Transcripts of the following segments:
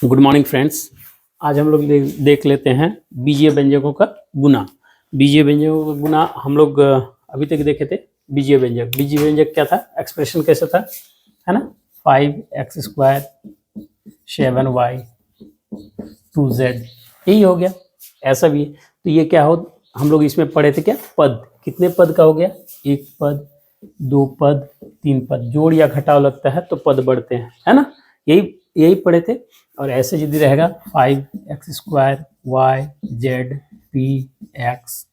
Good morning friends. आज हम लोग देख लेते हैं बीजीय व्यंजकों का गुना। बीजीय व्यंजकों का गुना हम लोग अभी तक देखे थे। बीजीय व्यंजक क्या था, एक्सप्रेशन कैसे था, है ना, 5x² 7y 2z, यही हो गया। ऐसा भी है तो ये क्या हो, हम लोग इसमें पढ़े थे क्या, पद, कितने पद का हो गया, एक पद, दो पद, तीन पद, जोड़ या घटाव लगता है तो पद बढ़ते हैं, है ना, यही पढ़े थे। और ऐसे यदि रहेगा 5x² y z p x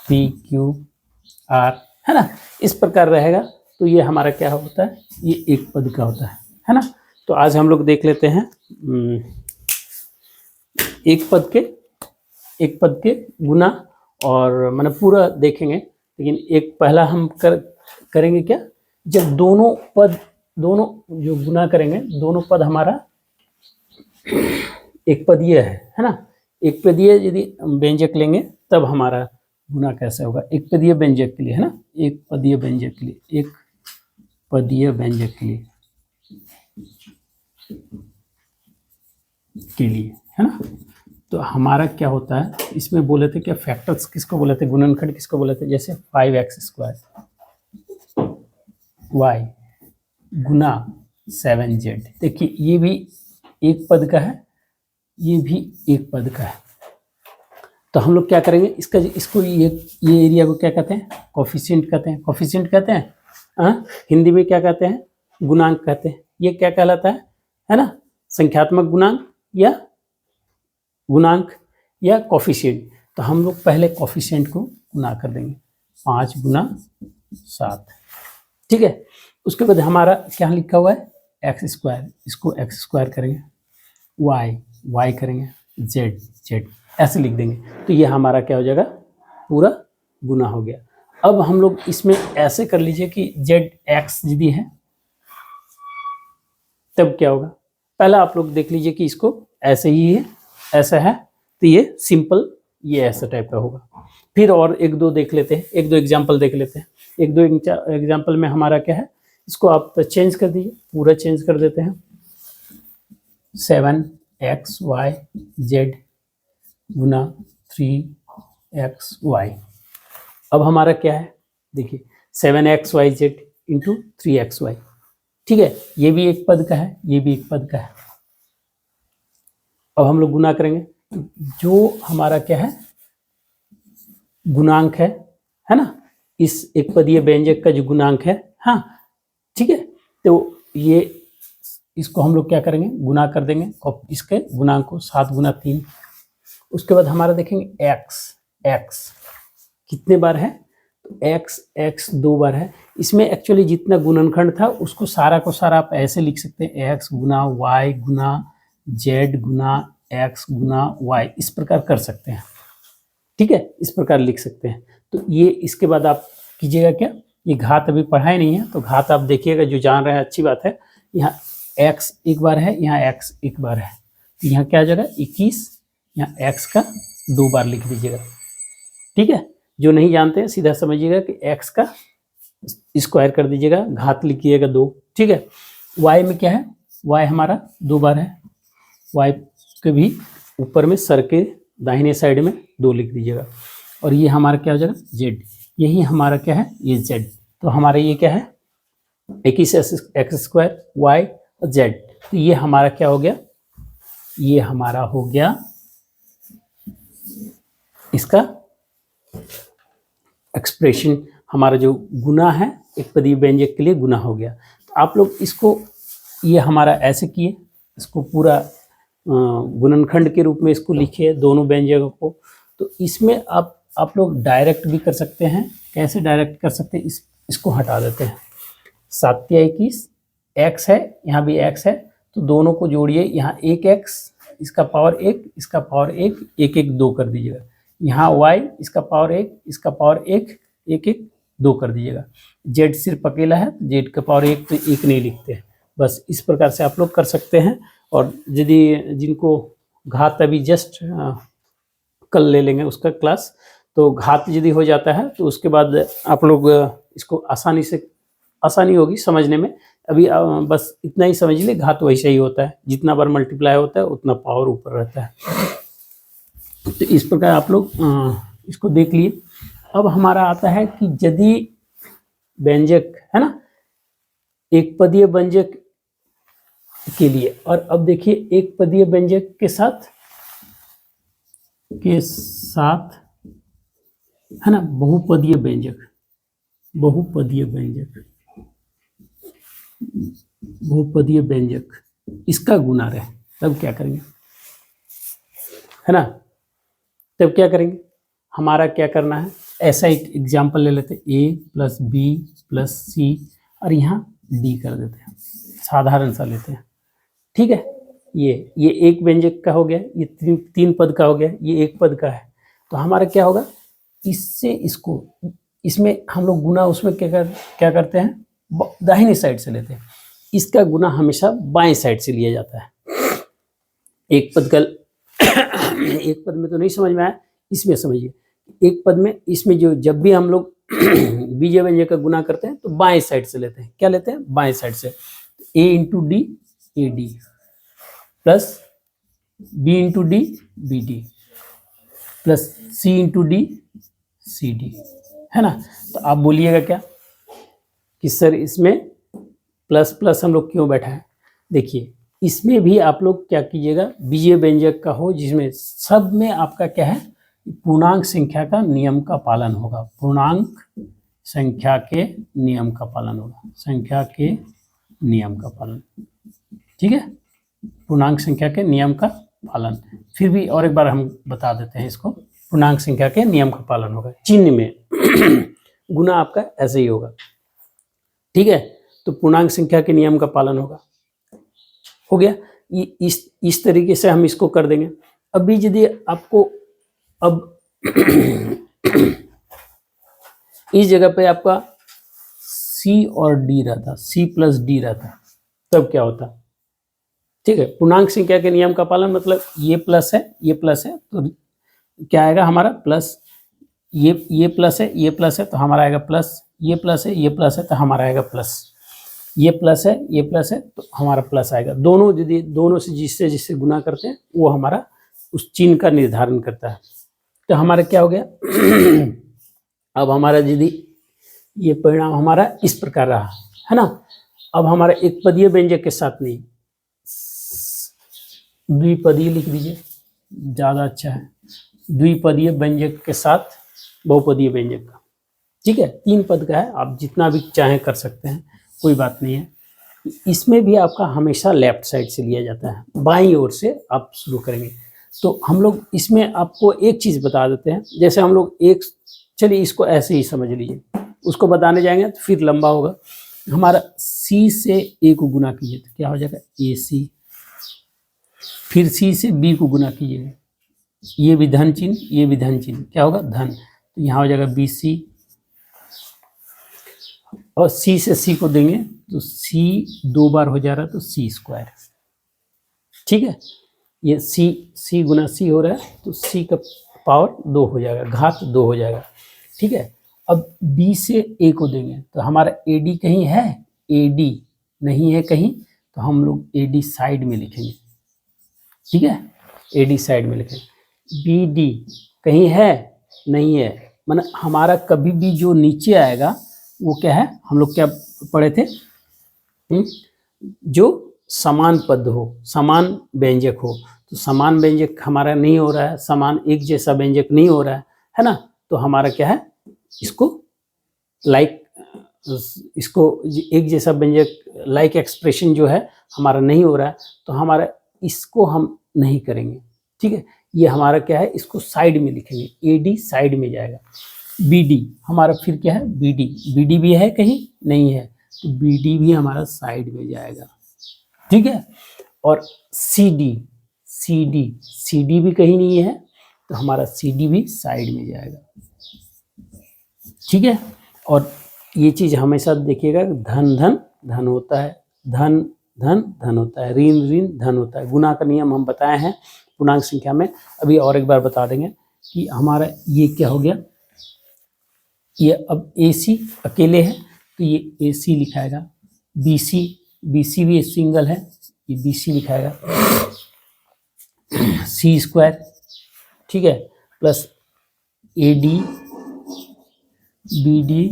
p q r, है ना, इस प्रकार रहेगा। तो ये हमारा क्या होता है, ये एक पद का होता है ना। तो आज हम लोग देख लेते हैं एक पद के गुना, और मैंने पूरा देखेंगे, लेकिन एक पहला हम करेंगे क्या, जब दोनों जो गुना करेंगे, दोनों पद हमारा एक पदीय है ना। एक पदीय यदि व्यंजक लेंगे तब हमारा गुना कैसे होगा, एक पदीय व्यंजक के लिए, है ना, एक पदीय व्यंजक के लिए, है ना। तो हमारा क्या होता है, इसमें बोले थे क्या, फैक्टर्स किसको बोले थे, गुणनखंड किसको बोले थे, जैसे 5x² y गुना 7z। देखिए ये भी एक पद का है, ये भी एक पद का है। तो हम लोग क्या करेंगे, इसको ये एरिया को क्या कहते हैं, कोफिशिएंट कहते हैं, हिंदी में क्या कहते हैं, गुणांक कहते हैं। ये क्या कहलाता है ना, संख्यात्मक गुणांक या कोफिशिएंट। तो हम लोग पहले कोफिशिएंट को गुना कर देंगे, 5 गुना 7, ठीक है। उसके बाद हमारा क्या लिखा हुआ है, x², इसको x² करेंगे, y करेंगे, z ऐसे लिख देंगे। तो ये हमारा क्या हो जाएगा, पूरा गुना हो गया। अब हम लोग इसमें ऐसे कर लीजिए कि zx यदि है तब क्या होगा, पहला आप लोग देख लीजिए कि इसको ऐसे ही है, ऐसा है, तो ये सिंपल, ये ऐसा टाइप का होगा। फिर और एक दो देख लेते हैं, एक दो एग्जाम्पल देख लेते हैं। एक दो एग्जाम्पल में हमारा क्या है, इसको आप चेंज कर दीजिए, पूरा चेंज कर देते हैं। 7xy z गुना 3xy। अब हमारा क्या है, देखिए 7xy z इंटू 3xy, ठीक है, ये भी एक पद का है, ये भी एक पद का है। अब हम लोग गुना करेंगे, जो हमारा क्या है, गुणांक है ना, इस एक पदीय व्यंजक का जो गुणांक है, हाँ ठीक है। तो ये इसको हम लोग क्या करेंगे, गुना कर देंगे, और इसके गुणांक को 7 गुना 3। उसके बाद हमारा देखेंगे x कितने बार है, तो x 2 बार है। इसमें एक्चुअली जितना गुणनखंड था उसको सारा को सारा आप ऐसे लिख सकते हैं, x गुना y गुना z गुना x गुना y, इस प्रकार कर सकते हैं, ठीक है, इस प्रकार लिख सकते हैं। तो ये इसके बाद आप कीजिएगा क्या, ये घात अभी पढ़ाई नहीं है, तो घात आप देखिएगा, जो जान रहे हैं अच्छी बात है। यहाँ x एक बार है, यहाँ x एक बार है, तो यहाँ क्या आ जाएगा 21, यहाँ x का 2 बार लिख दीजिएगा, ठीक है। जो नहीं जानते हैं सीधा समझिएगा कि x का स्क्वायर कर दीजिएगा, घात लिखिएगा 2, ठीक है। y में क्या है, y हमारा 2 बार है, y के भी ऊपर में सर के दाहिने साइड में 2 लिख दीजिएगा। और ये हमारा क्या हो जाएगा z, यही हमारा क्या है, ये z। तो हमारा ये क्या है, 21x² y z। तो ये हमारा क्या हो गया, ये हमारा हो गया इसका एक्सप्रेशन, हमारा जो गुना है एक पदीय व्यंजक के लिए गुना हो गया। तो आप लोग इसको, ये हमारा ऐसे किए, इसको पूरा गुणनखंड के रूप में इसको लिखिए दोनों व्यंजकों को। तो इसमें आप लोग डायरेक्ट भी कर सकते हैं। कैसे डायरेक्ट कर सकते हैं, इसको हटा देते हैं, 7 या 21, x है, यहाँ भी x है, तो दोनों को जोड़िए, यहाँ एक x, इसका पावर 1, इसका पावर 1, 1 1 2 कर दीजिएगा। यहाँ y, इसका पावर 1, इसका पावर 1, 1 1 2 कर दीजिएगा। z सिर्फ अकेला है, तो z का पावर 1 तो 1 नहीं लिखते हैं। बस इस प्रकार से आप लोग कर सकते हैं। और यदि जिनको घात अभी जस्ट कल ले लेंगे उसका क्लास, तो घात यदि हो जाता है तो उसके बाद आप लोग इसको आसानी होगी समझने में, अभी बस इतना ही समझ लीजिए, घात वैसे ही होता है, जितना बार मल्टीप्लाई होता है उतना पावर ऊपर रहता है। तो इस प्रकार आप लोग इसको देख लिए। अब हमारा आता है कि यदि व्यंजक है ना, एक पदीय व्यंजक के लिए, और अब देखिए एक पदीय व्यंजक के साथ है ना बहुपदीय व्यंजक, बहुपदीय व्यंजक इसका गुना रहे, तब क्या करेंगे, है ना, तब क्या करेंगे, हमारा क्या करना है, ऐसा एक एग्जाम्पल ले लेते हैं, a प्लस बी प्लस सी और यहाँ d कर देते हैं, साधारण सा लेते हैं, ठीक है। ये एक व्यंजक का हो गया, ये तीन पद का हो गया, ये एक पद का है। तो हमारा क्या होगा, इससे इसको, इसमें हम लोग गुना उसमें क्या करते हैं, दाहिनी साइड से लेते हैं, इसका गुना हमेशा बाएं साइड से लिया जाता है। एक पद में तो नहीं समझ में आया, इसमें समझिए, एक पद में इसमें जो जब भी हम लोग बीजीय व्यंजक का गुना करते हैं तो बाएं साइड से लेते हैं, क्या लेते हैं, बाएं साइड से, a into D A D plus b into D B D plus c into D C D, है ना। तो आप बोलिएगा क्या कि सर इसमें प्लस प्लस हम लोग क्यों बैठा है, देखिए इसमें भी आप लोग क्या कीजिएगा, बीजीय व्यंजक का हो जिसमें सब में आपका क्या है, पूर्णांक संख्या का नियम का पालन होगा, पूर्णांक संख्या के नियम का पालन होगा, संख्या के नियम का पालन, ठीक है, पूर्णांक संख्या के नियम का पालन। फिर भी और एक बार हम बता देते हैं इसको, पूर्णांक संख्या के नियम का पालन होगा, चिन्ह में गुना आपका ऐसे ही होगा, ठीक है। तो पूर्णांक संख्या के नियम का पालन होगा, हो गया। इस तरीके से हम इसको कर देंगे। अभी यदि आपको अब इस जगह पे आपका C और D रहता, C प्लस D रहता, तब क्या होता, ठीक है। पूर्णांक संख्या के नियम का पालन मतलब ये प्लस है, ये प्लस है, तो क्या आएगा हमारा प्लस, ये प्लस है, ये प्लस है, तो हमारा आएगा प्लस, ये प्लस है, ये प्लस है, तो हमारा आएगा प्लस, ये प्लस है, ये प्लस है, तो हमारा प्लस आएगा। दोनों यदि दोनों से जिससे गुना करते हैं वो हमारा उस चिन्ह का निर्धारण करता है। तो हमारा क्या हो गया अब हमारा यदि ये परिणाम हमारा इस प्रकार रहा, है ना। अब हमारा एक पदीय व्यंजक के साथ नहीं, द्विपदीय लिख दीजिए, ज़्यादा अच्छा है, द्विपदीय व्यंजक के साथ बहुपदीय व्यंजक का, ठीक है, तीन पद का है, आप जितना भी चाहें कर सकते हैं, कोई बात नहीं है। इसमें भी आपका हमेशा लेफ्ट साइड से लिया जाता है, बाईं ओर से आप शुरू करेंगे। तो हम लोग इसमें आपको एक चीज़ बता देते हैं, जैसे हम लोग एक, चलिए इसको ऐसे ही समझ लीजिए, उसको बताने जाएंगे तो फिर लंबा होगा। हमारा C से A को गुना कीजिए तो क्या हो जाएगा AC, फिर C से B को गुना कीजिएगा, ये भी धन चिन्ह, ये भी धन चिन्ह, क्या होगा धन, तो यहाँ हो जाएगा BC, और C से C को देंगे तो C दो बार हो जा रहा है तो C स्क्वायर, ठीक है। ये C गुना C हो रहा है तो C का पावर 2 हो जाएगा, घात 2 हो जाएगा, ठीक है। अब B से A को देंगे तो हमारा AD कहीं है, AD नहीं है कहीं, तो हम लोग AD साइड में लिखेंगे, ठीक है, AD साइड में लिखेंगे। BD कहीं है, नहीं है, मतलब हमारा कभी भी जो नीचे आएगा वो क्या है, हम लोग क्या पढ़े थे, जो समान पद हो, समान व्यंजक हो, तो समान व्यंजक हमारा नहीं हो रहा है, समान एक जैसा व्यंजक नहीं हो रहा है ना, तो हमारा क्या है, इसको इसको एक जैसा व्यंजक लाइक एक्सप्रेशन जो है हमारा नहीं हो रहा है, तो हमारा इसको हम नहीं करेंगे, ठीक है। ये हमारा क्या है, इसको साइड में लिखेंगे, AD साइड में जाएगा। BD हमारा फिर क्या है, BD भी है कहीं, नहीं है, तो BD भी हमारा साइड में जाएगा, ठीक है। और CD भी कहीं नहीं है, तो हमारा CD भी साइड में जाएगा, ठीक है। और ये चीज़ हमेशा देखिएगा, धन धन धन होता है, धन धन धन होता है, ऋण ऋण धन होता है। गुना का नियम हम बताए हैं पूर्णांक संख्या में, अभी और एक बार बता देंगे कि हमारा ये क्या हो गया, ये अब AC अकेले है तो ये AC लिखाएगा, BC BC भी सिंगल है, ये BC लिखाएगा, C स्क्वायर, ठीक है, plus AD BD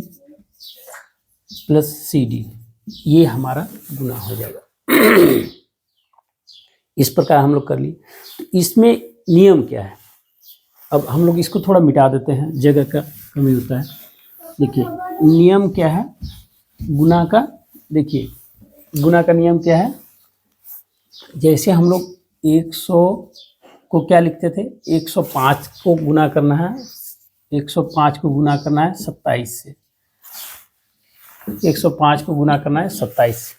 plus CD, ये हमारा गुना हो जाएगा। इस प्रकार हम लोग कर लिए। तो इसमें नियम क्या है, अब हम लोग इसको थोड़ा मिटा देते हैं, जगह का कमी होता है। देखिए नियम क्या है गुना का, देखिए गुना का नियम क्या है, जैसे हम लोग 100 को क्या लिखते थे, 105 को गुना करना है, 105 को गुना करना है 27 से, 105 को गुना करना है 27 से,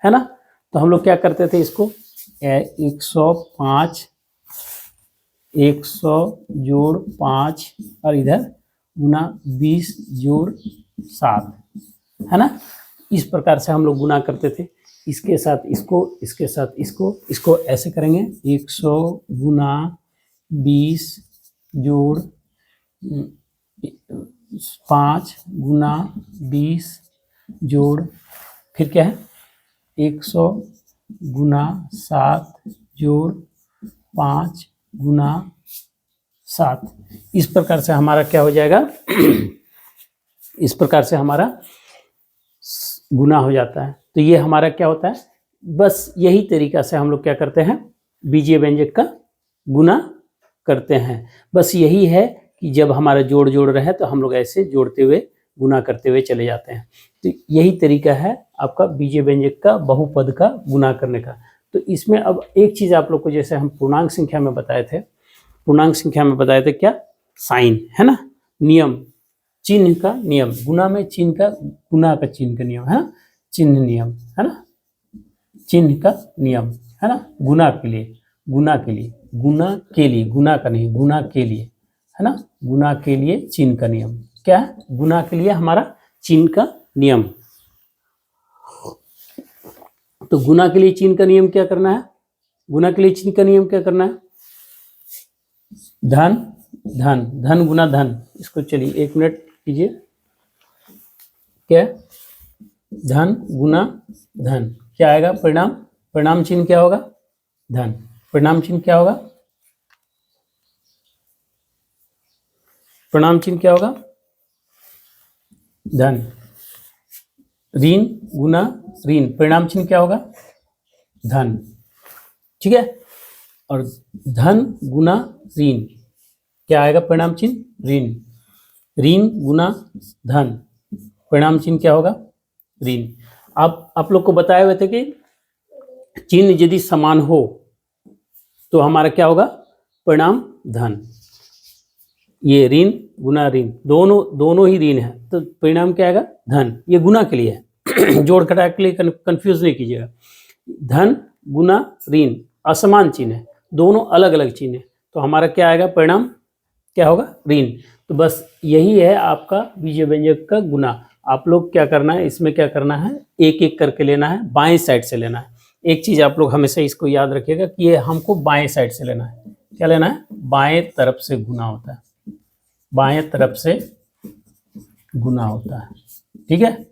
है ना। तो हम लोग क्या करते थे, इसको 105 100 जोड़ 5 और इधर गुना 20 जोड़ 7, है ना। इस प्रकार से हम लोग गुना करते थे, इसके साथ इसको, इसके साथ इसको ऐसे करेंगे, 100 गुना 20 जोड़ 5 गुना 20 जोड़, फिर क्या है 100 गुना 7 जोड़ 5 गुना 7। इस प्रकार से हमारा क्या हो जाएगा, इस प्रकार से हमारा गुना हो जाता है। तो ये हमारा क्या होता है, बस यही तरीका से हम लोग क्या करते हैं, बीजीय व्यंजक का गुना करते हैं। बस यही है कि जब हमारा जोड़ जोड़ रहे तो हम लोग ऐसे जोड़ते हुए गुना करते हुए चले जाते हैं। तो यही तरीका है आपका बीजीय व्यंजक का बहुपद का गुना करने का। तो इसमें अब एक चीज़ आप लोग को, जैसे हम पूर्णांक संख्या में बताए थे, पूर्णांक संख्या में बताए थे क्या, साइन, है ना, नियम, चिन्ह का नियम, गुना में चिन्ह का, गुना का चिन्ह का नियम, है ना, चिन्ह नियम, है ना, चिन्ह का नियम, है ना, गुना के लिए, गुना के लिए, गुना के लिए, गुना का नहीं, गुना के लिए, है ना, गुना के लिए चिन्ह का नियम क्या है, गुना के लिए हमारा चिन्ह का नियम। तो गुना के लिए चिन्ह का नियम क्या करना है, गुना के लिए चिन्ह का नियम क्या करना है, धन धन, धन गुना धन, इसको चलिए 1 मिनट कीजिए, क्या धन गुना धन, क्या आएगा परिणाम, परिणाम चिन्ह क्या होगा, धन, परिणाम चिन्ह क्या होगा, परिणाम चिन्ह क्या होगा, धन, ऋण गुना ऋण, परिणाम चिन्ह क्या होगा, धन, ठीक है। और धन गुना ऋण क्या आएगा, परिणाम चिन्ह ऋण, ऋण गुना धन, परिणाम चिन्ह क्या होगा, ऋण। आप लोग को बताए हुए थे कि चिन्ह यदि समान हो तो हमारा क्या होगा, परिणाम धन, ये ऋण गुना ऋण, दोनों ही ऋण है, तो परिणाम क्या आएगा, धन। ये गुना के लिए है, जोड़ घटा के लिए कंफ्यूज नहीं कीजिएगा। धन गुना ऋण असमान चिन्ह है, दोनों अलग अलग चिन्ह है, तो हमारा क्या आएगा, परिणाम क्या होगा, ऋण। तो बस यही है आपका बीजीय व्यंजक का गुना। आप लोग क्या करना है, इसमें क्या करना है, एक एक करके लेना है, बाएं साइड से लेना है। एक चीज आप लोग हमेशा इसको याद रखिएगा कि ये हमको बाएं साइड से लेना है। क्या लेना है, बाएं तरफ से गुना होता है, बाएं तरफ से गुना होता है, ठीक है,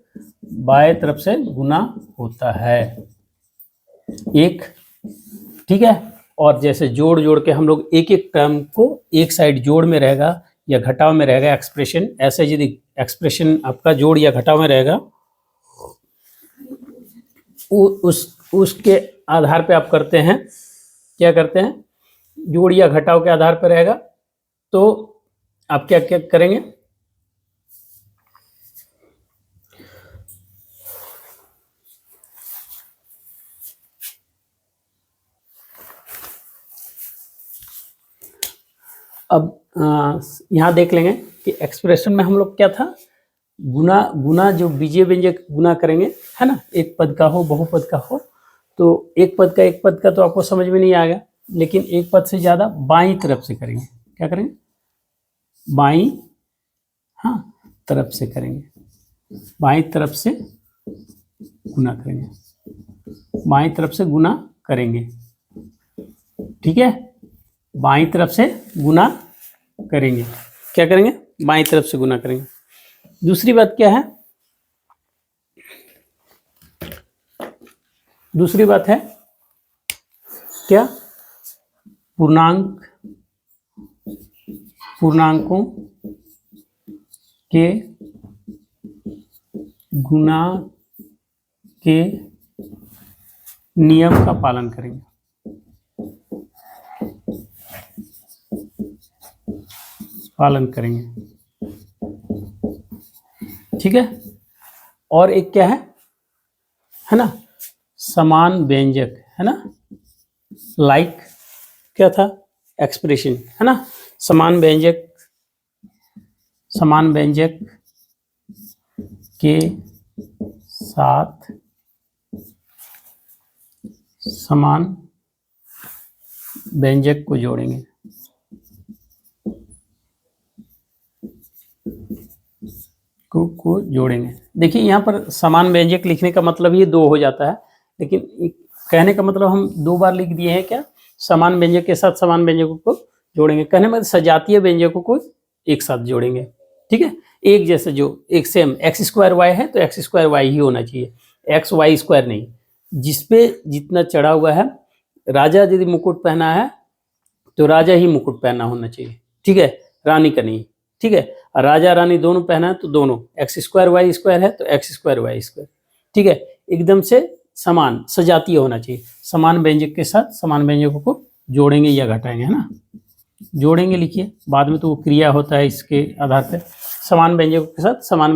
बाएं तरफ से गुना होता है एक, ठीक है। और जैसे जोड़ जोड़ के हम लोग एक एक टर्म को, एक साइड जोड़ में रहेगा या घटाव में रहेगा एक्सप्रेशन, ऐसे यदि एक्सप्रेशन आपका जोड़ या घटाव में रहेगा, उसके आधार पे आप करते हैं, क्या करते हैं, जोड़ या घटाव के आधार पर रहेगा, तो आप क्या क्या करेंगे, अब यहाँ देख लेंगे कि एक्सप्रेशन में हम लोग क्या था, गुना जो बीजीय व्यंजक गुना करेंगे, है ना, एक पद का हो बहुपद का हो, तो एक पद का तो आपको समझ में नहीं आएगा, लेकिन एक पद से ज़्यादा बाईं तरफ से करेंगे, क्या करेंगे, बाईं, हाँ, तरफ से करेंगे, बाईं तरफ से गुना करेंगे, बाईं तरफ से गुना करेंगे, ठीक है, बाईं तरफ से गुना करेंगे, क्या करेंगे, बाईं तरफ से गुना करेंगे। दूसरी बात क्या है, दूसरी बात है क्या, पूर्णांकों के गुणा के नियम का पालन करेंगे। ठीक है। और एक क्या है ना, समान व्यंजक है ना, लाइक क्या था एक्सप्रेशन है ना, समान व्यंजक के साथ समान व्यंजक को जोड़ेंगे। को जोड़ेंगे। देखिए यहाँ पर समान व्यंजक लिखने का मतलब ये दो हो जाता है, लेकिन कहने का मतलब हम दो बार लिख दिए हैं क्या, समान व्यंजक के साथ समान व्यंजकों को जोड़ेंगे। कहने में सजातीय व्यंजकों को एक साथ जोड़ेंगे। ठीक है, एक जैसे जो एक सेम एक्स स्क्वायर वाई है तो एक्स स्क्वायर वाई ही होना चाहिए, एक्स वाई स्क्वायर नहीं। जिसपे जितना चढ़ा हुआ है, राजा यदि मुकुट पहना है तो राजा ही मुकुट पहना होना चाहिए। ठीक है, रानी का नहीं। ठीक है, राजा रानी दोनों पहना है तो दोनों, एक्स स्क्वायर वाई स्क्वायर है तो एक्स स्क्वायर वाई स्क्वायर। ठीक है, एकदम से समान सजातीय होना चाहिए। समान व्यंजक के साथ समान व्यंजकों को जोड़ेंगे या घटाएंगे, है ना। जोड़ेंगे लिखिए, बाद में तो वो क्रिया होता है इसके आधार पर। समान व्यंजकों के साथ समान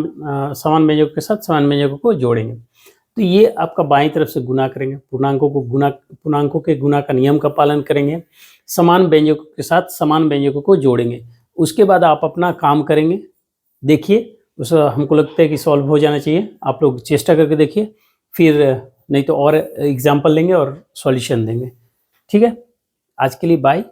व्यंजकों के साथ समान व्यंजकों को जोड़ेंगे। तो ये आपका बाईं तरफ से गुना करेंगे, पूर्णांकों के गुना का नियम का पालन करेंगे, समान व्यंजकों के साथ समान व्यंजकों को जोड़ेंगे। उसके बाद आप अपना काम करेंगे। देखिए उस हमको लगता है कि सॉल्व हो जाना चाहिए। आप लोग चेष्टा करके देखिए, फिर नहीं तो और एग्जाम्पल लेंगे और सॉल्यूशन देंगे। ठीक है, आज के लिए बाय।